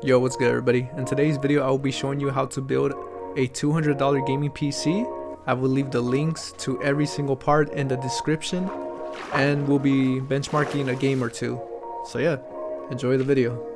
Yo, what's good everybody? In today's video I will be showing you how to build a $200 gaming PC. I will leave the links to every single part in the description, and we'll be benchmarking a game or two. So yeah, enjoy the video.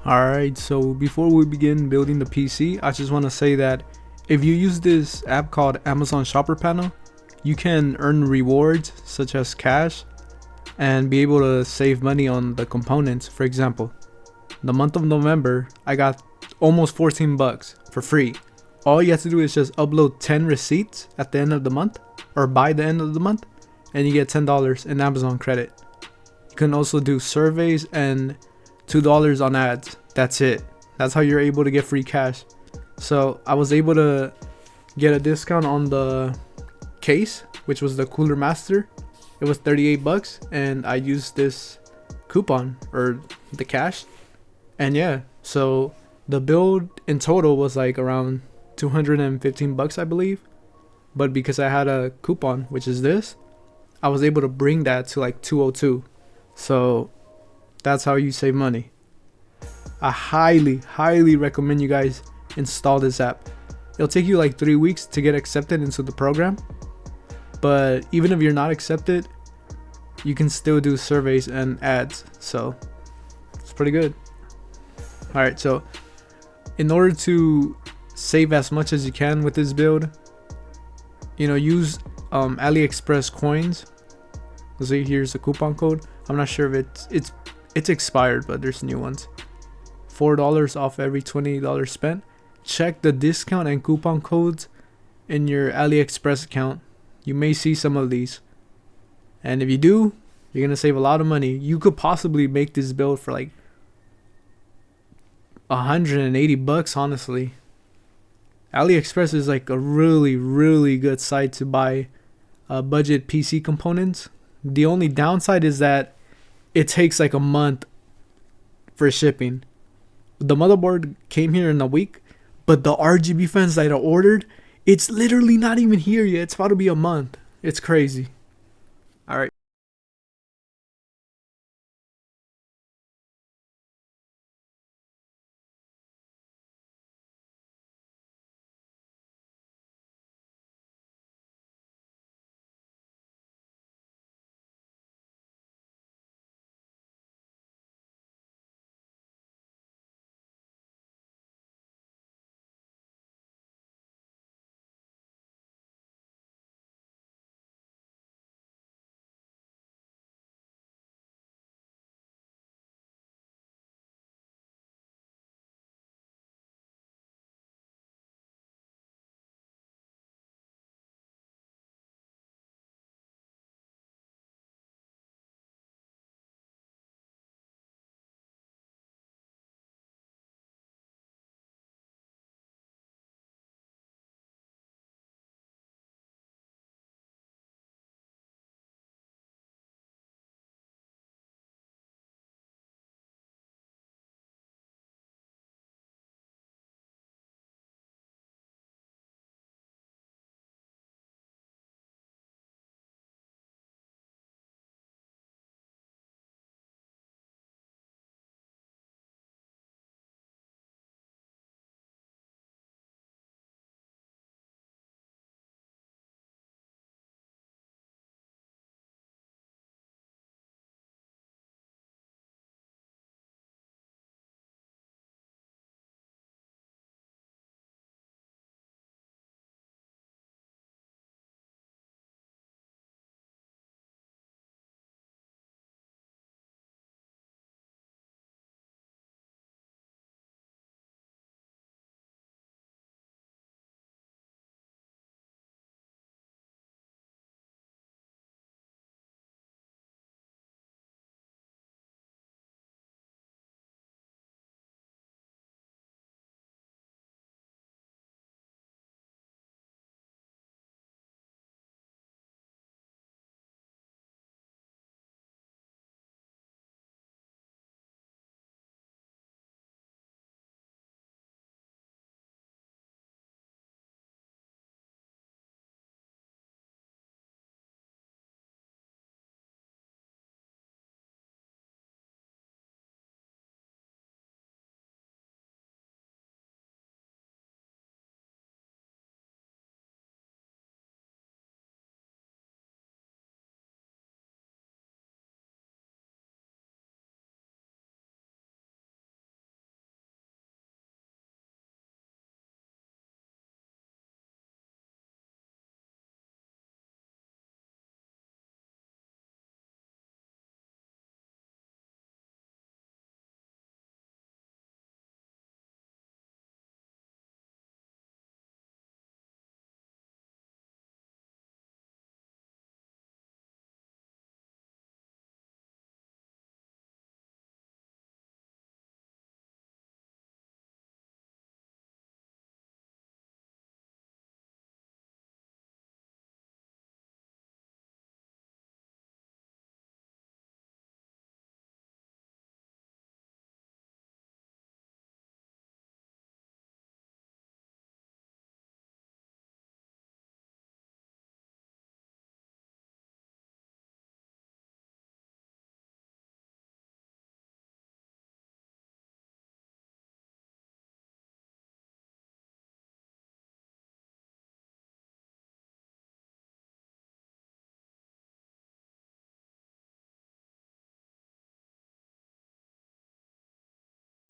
Alright, so before we begin building the PC, I just want to say that if you use this app called Amazon Shopper Panel, you can earn rewards such as cash and be able to save money on the components. For example, the month of November, I got almost 14 bucks for free. All you have to do is just upload 10 receipts at the end of the month or by the end of the month, and you get $10 in Amazon credit. You can also do surveys and $2 on ads. That's it. That's how you're able to get free cash. So I was able to get a discount on the case, which was the Cooler Master. It was 38 bucks, and I used this coupon or the cash. And yeah, so the build in total was like around 215 bucks, I believe. But because I had a coupon, which is this, I was able to bring that to like 202. So that's how you save money. I highly recommend you guys install this app. It'll take you like 3 weeks to get accepted into the program, but even if you're not accepted, you can still do surveys and ads, so it's pretty good. Alright, so in order to save as much as you can with this build, use AliExpress coins. See, here's the coupon code. I'm not sure if it's expired, but there's new ones. $4 off every $20 spent. Check the discount and coupon codes in your AliExpress account. You may see some of these, and if you do, you're gonna save a lot of money. You could possibly make this build for like 180 bucks, honestly. AliExpress is like a really good site to buy budget PC components. The only downside is that it takes like a month for shipping. The motherboard came here in a week, but the RGB fans that I ordered, it's literally not even here yet. It's about to be a month. It's crazy. Alright.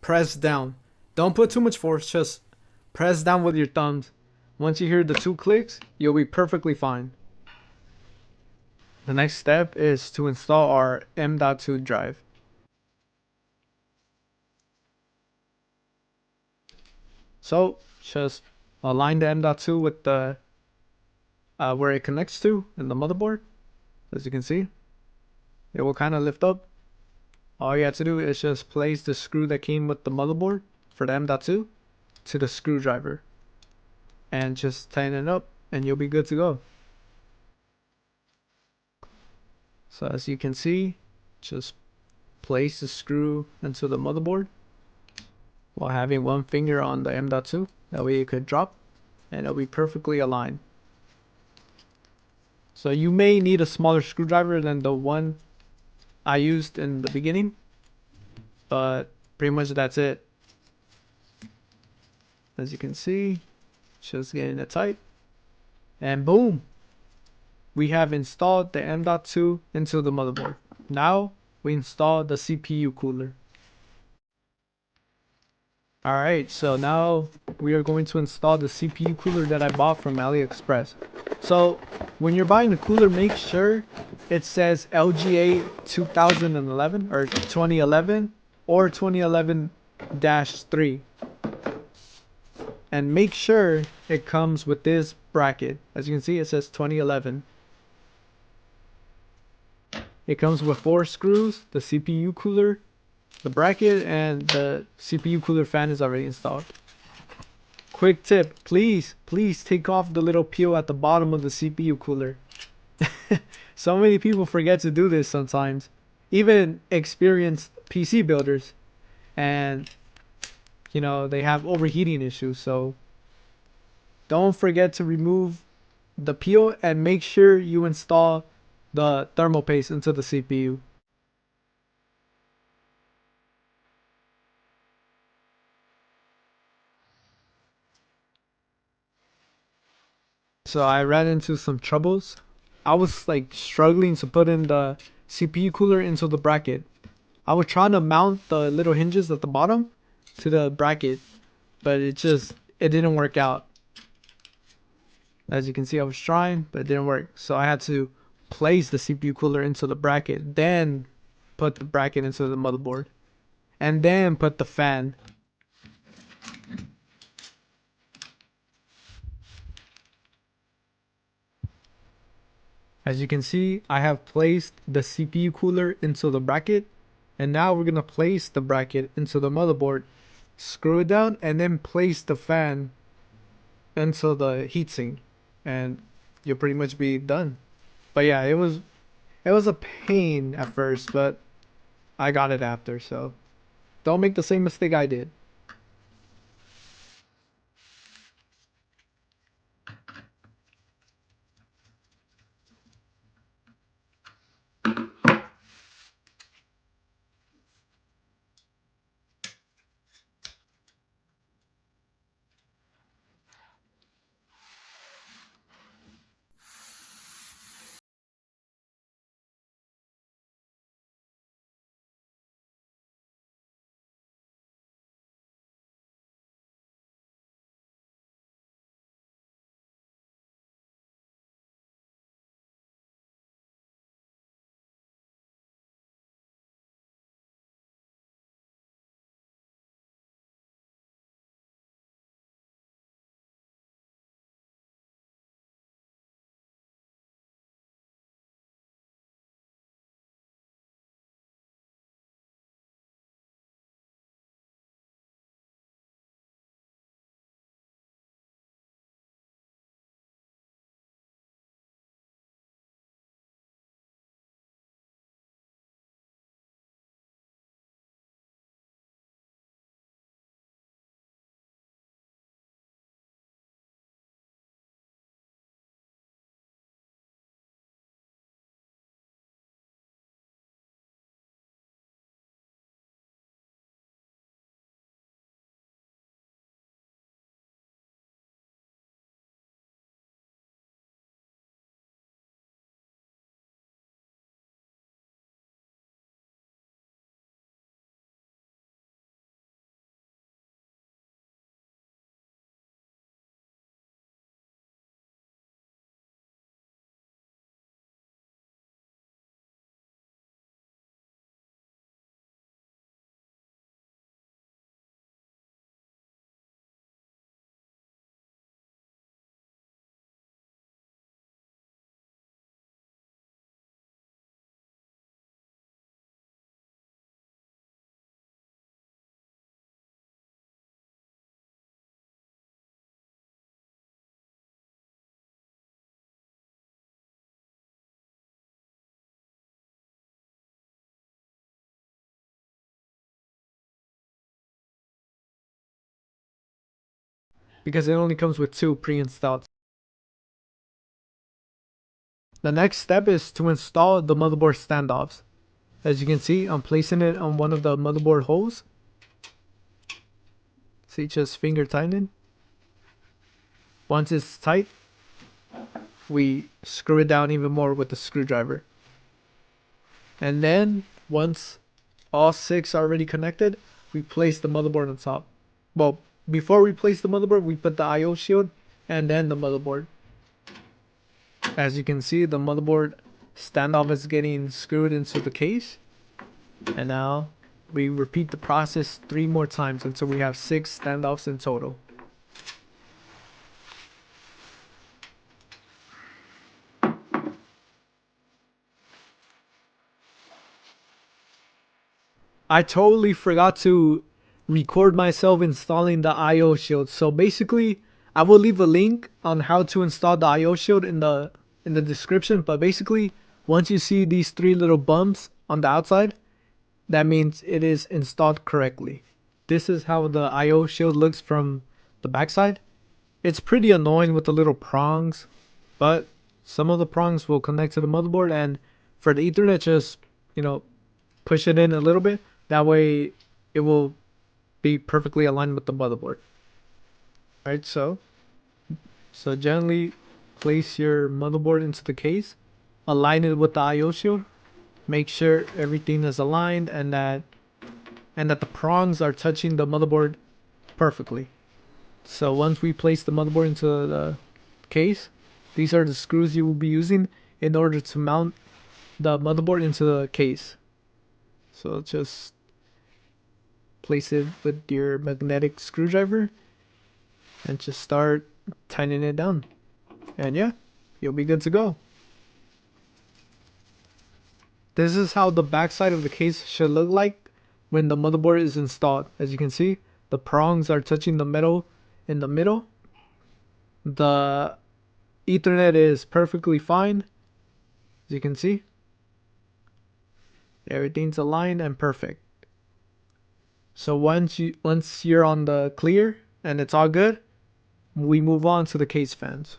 press down. Don't put too much force, just press down with your thumbs. Once you hear the 2 clicks, you'll be perfectly fine. The next step is to install our M.2 drive. So just align the M.2 with the where it connects to in the motherboard. As you can see, it will kind of lift up. All you have to do is just place the screw that came with the motherboard for the M.2 to the screwdriver and just tighten it up and you'll be good to go. So as you can see, just place the screw into the motherboard while having one finger on the M.2. That way it could drop and it'll be perfectly aligned. So you may need a smaller screwdriver than the one I used in the beginning, but pretty much that's it. As you can see, just getting it tight, and boom, we have installed the M.2 into the motherboard. Now we install the CPU cooler. Alright, so now we are going to install the CPU cooler that I bought from AliExpress. So when you're buying the cooler, make sure it says LGA 2011 or 2011 or 2011-3. And make sure it comes with this bracket. As you can see, it says 2011. It comes with 4 screws, the CPU cooler, the bracket, and the CPU cooler fan is already installed. Quick tip, please take off the little peel at the bottom of the CPU cooler. So many people forget to do this sometimes, even experienced PC builders, and you know they have overheating issues. So don't forget to remove the peel and make sure you install the thermal paste into the CPU. So I ran into some troubles. I was like struggling to put in the CPU cooler into the bracket. I was trying to mount the little hinges at the bottom to the bracket, but it didn't work out. As you can see, I was trying, but it didn't work. So I had to place the CPU cooler into the bracket, then put the bracket into the motherboard, and then put the fan. As you can see, I have placed the CPU cooler into the bracket, and now we're gonna place the bracket into the motherboard, screw it down, and then place the fan into the heatsink, and you'll pretty much be done. But yeah, it was a pain at first, but I got it after, so don't make the same mistake I did. because it only comes with 2 pre-installed. The next step is to install the motherboard standoffs. As you can see, I'm placing it on one of the motherboard holes. See, just finger tighten. Once it's tight, we screw it down even more with the screwdriver. And then once all 6 are already connected, we place the motherboard on top. Well, before we place the motherboard, we put the IO shield and then the motherboard. As you can see, the motherboard standoff is getting screwed into the case. And now we repeat the process 3 more times until we have 6 standoffs in total. I totally forgot to record myself installing the IO shield. So basically, I will leave a link on how to install the IO shield in the description. But basically, once you see these 3 little bumps on the outside, that means it is installed correctly. This is how the IO shield looks from the backside. It's pretty annoying with the little prongs, but some of the prongs will connect to the motherboard, and for the Ethernet, just, push it in a little bit. That way it will be perfectly aligned with the motherboard. Alright, so gently place your motherboard into the case, align it with the IO shield, make sure everything is aligned and that the prongs are touching the motherboard perfectly. So once we place the motherboard into the case, these are the screws you will be using in order to mount the motherboard into the case. So just place it with your magnetic screwdriver and just start tightening it down. And yeah, you'll be good to go. This is how the backside of the case should look like when the motherboard is installed. As you can see, the prongs are touching the metal in the middle. The Ethernet is perfectly fine. As you can see, everything's aligned and perfect. So once you're on the clear and it's all good, we move on to the case fans.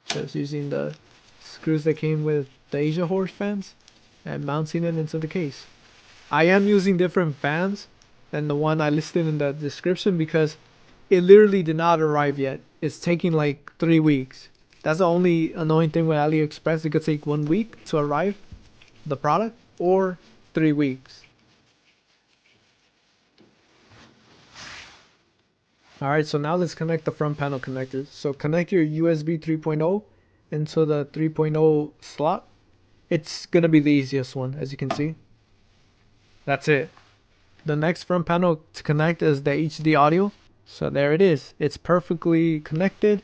Just using the screws that came with the Asia Horse fans and mounting it into the case. I am using different fans than the one I listed in the description because it literally did not arrive yet. It's taking like 3 weeks. That's the only annoying thing with AliExpress. It could take 1 week to arrive, the product, or 3 weeks. Alright, so now let's connect the front panel connectors. So connect your USB 3.0 into the 3.0 slot. It's gonna be the easiest one, as you can see. That's it. The next front panel to connect is the HD audio. So there it is. It's perfectly connected.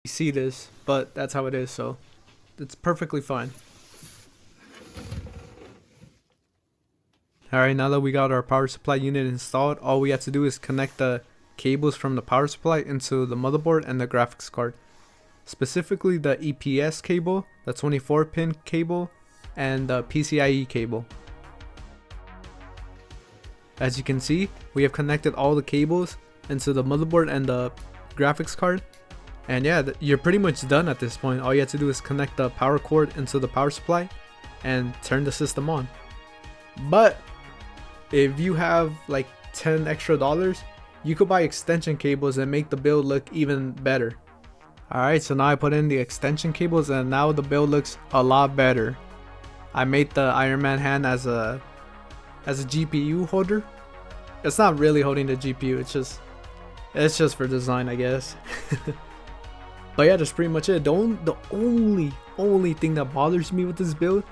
see this, but that's how it is, so it's perfectly fine. Alright, now that we got our power supply unit installed, all we have to do is connect the cables from the power supply into the motherboard and the graphics card. Specifically the EPS cable, the 24 pin cable, and the PCIe cable. As you can see, we have connected all the cables into the motherboard and the graphics card. And yeah, you're pretty much done at this point. All you have to do is connect the power cord into the power supply and turn the system on. But if you have like $10 extra, you could buy extension cables and make the build look even better. Alright, so now I put in the extension cables and now the build looks a lot better. I made the Iron Man hand as a GPU holder. It's not really holding the GPU, it's just for design, I guess. But yeah, that's pretty much it. The only thing that bothers me with this build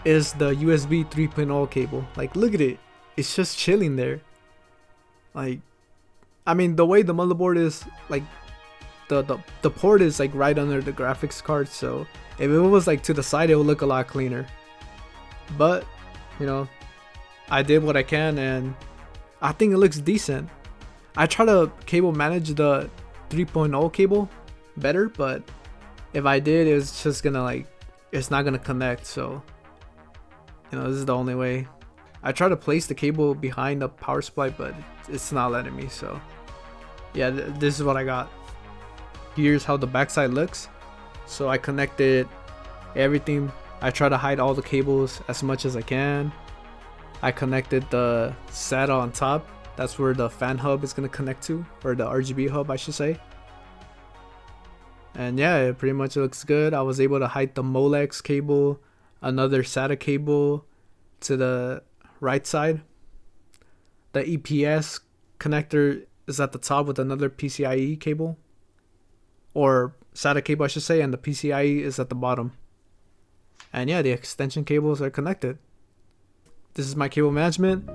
is the USB 3.0 cable. Like, look at it. It's just chilling there. Like, I mean, the way the motherboard is, like, the port is like right under the graphics card, so if it was like to the side, it would look a lot cleaner. But, you know, I did what I can and I think it looks decent. I try to cable manage the 3.0 cable better, but if I did, it's just gonna like, it's not gonna connect, so you know, this is the only way. I try to place the cable behind the power supply, but it's not letting me, so yeah, this is what I got. Here's how the backside looks. So I connected everything. I try to hide all the cables as much as I can. I connected the SATA on top. That's where the fan hub is going to connect to, or the RGB hub I should say. And yeah, it pretty much looks good. I was able to hide the Molex cable, another SATA cable to the right side. The EPS connector is at the top with another PCIe cable, or SATA cable I should say, and the PCIe is at the bottom. And yeah, the extension cables are connected. This is my cable management.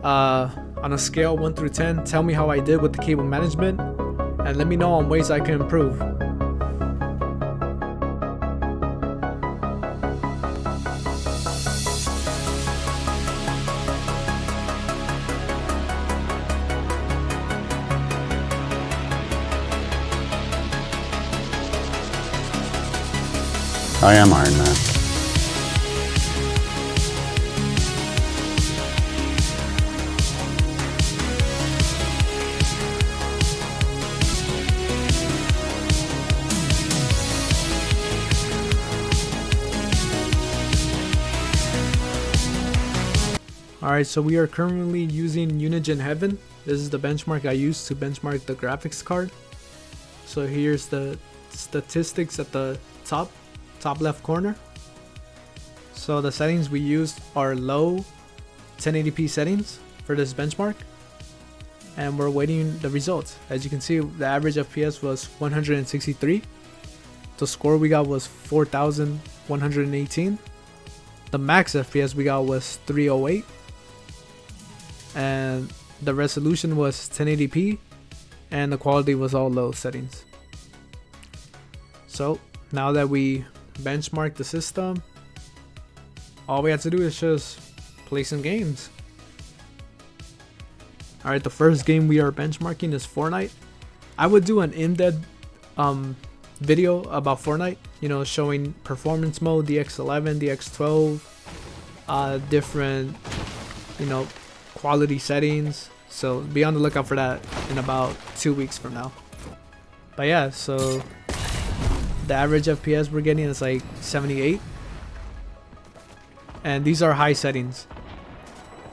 On a scale 1 through 10, tell me how I did with the cable management and let me know on ways I can improve. I am Iron Man. Alright, so we are currently using Unigen Heaven. This is the benchmark I use to benchmark the graphics card. So here's the statistics at the top left corner. So the settings we used are low 1080p settings for this benchmark, and we're waiting the results. As you can see, the average FPS was 163. The score we got was 4118. The max FPS we got was 308, and the resolution was 1080p, and the quality was all low settings. So now that we benchmark the system, all we have to do is just play some games. Alright, the first game we are benchmarking is Fortnite. I would do an in-depth video about Fortnite, you know, showing performance mode, DX11, DX12, different, you know, quality settings. So be on the lookout for that in about 2 weeks from now. But yeah, so the average FPS we're getting is like 78, and these are high settings.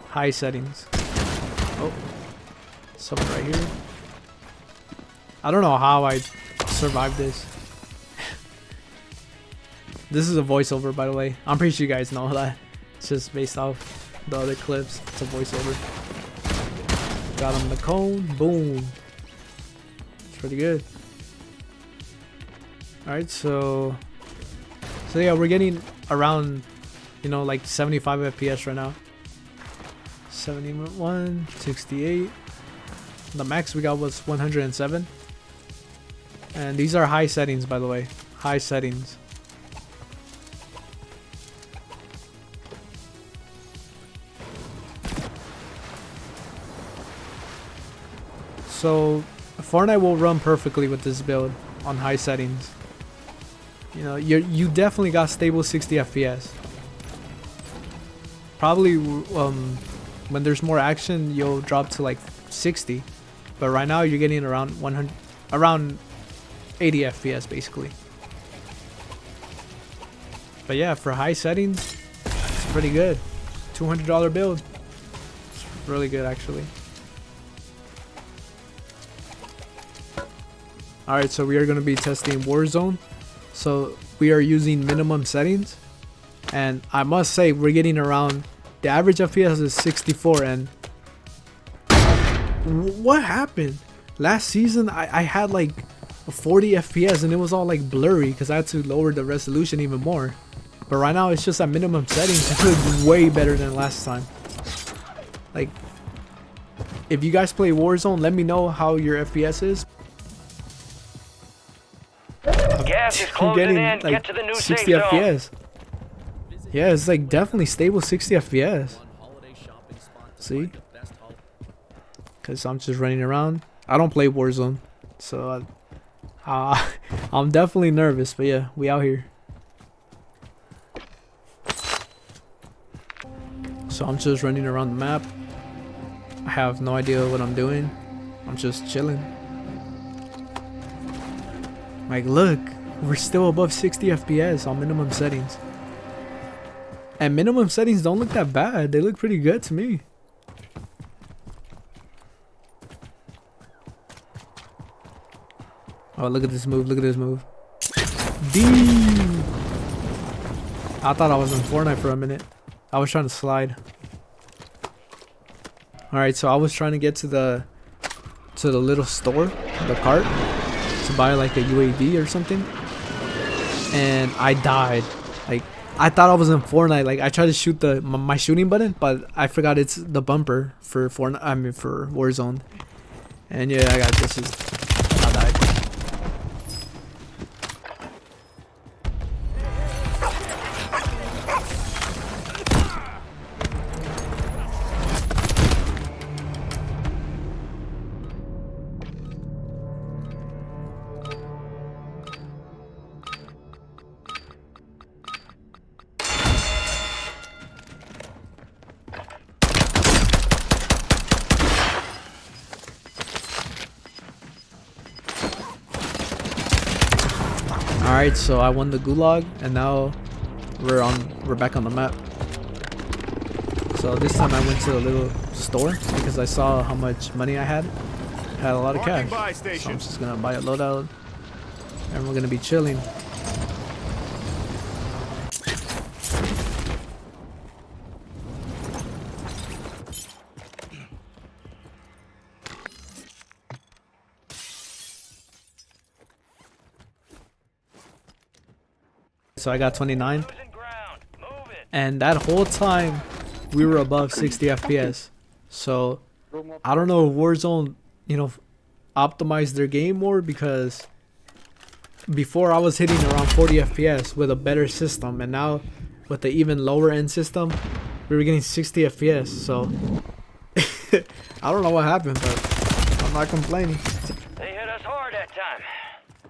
High settings. Oh, someone right here. I don't know how I survived this. This is a voiceover, by the way. I'm pretty sure you guys know that. It's just based off the other clips. It's a voiceover. Got him the cone. Boom. It's pretty good. Alright, so yeah, we're getting around, you know, like 75 FPS right now. 71, 68. The max we got was 107. And these are high settings, by the way. High settings. So Fortnite will run perfectly with this build on high settings. You know, you definitely got stable 60 FPS. Probably when there's more action, you'll drop to like 60, but right now you're getting around 100, around 80 FPS basically. But yeah, for high settings, it's pretty good. $200 build. It's really good actually. Alright, so we are going to be testing Warzone. So we are using minimum settings. And I must say, we're getting around, the average FPS is 64. And what happened? Last season, I had like 40 FPS and it was all like blurry because I had to lower the resolution even more. But right now, it's just at minimum settings. It looks way better than last time. Like, if you guys play Warzone, let me know how your FPS is. Gas is closing getting in. like Get to the new 60 safe FPS. Yeah, it's like definitely stable 60 FPS. See? Because I'm just running around. I don't play Warzone. So I'm definitely nervous. But yeah, we out here. So I'm just running around the map. I have no idea what I'm doing. I'm just chilling. Like, look, we're still above 60 FPS on minimum settings. And minimum settings don't look that bad. They look pretty good to me. Oh, look at this move. Look at this move. Damn. I thought I was in Fortnite for a minute. I was trying to slide. Alright, so I was trying to get to the little store, the cart, to buy like a UAV or something. And I died. Like, I thought I was in Fortnite. Like, I tried to shoot my shooting button, but I forgot it's the bumper for Fortnite. I mean, for Warzone. And yeah, I died. Alright, so I won the gulag and now we're back on the map. So this time I went to a little store because I saw how much money I had. I had a lot of cash. So I'm just gonna buy a loadout and we're gonna be chilling. So I got 29, and that whole time we were above 60 FPS. So I don't know if Warzone, you know, optimized their game more, because before I was hitting around 40 FPS with a better system, and now with the even lower end system we were getting 60 FPS. So I don't know what happened, but I'm not complaining. They hit us hard that time.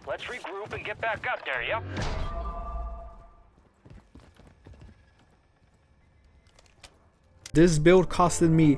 Let's regroup and get back up there, yep. This build costed me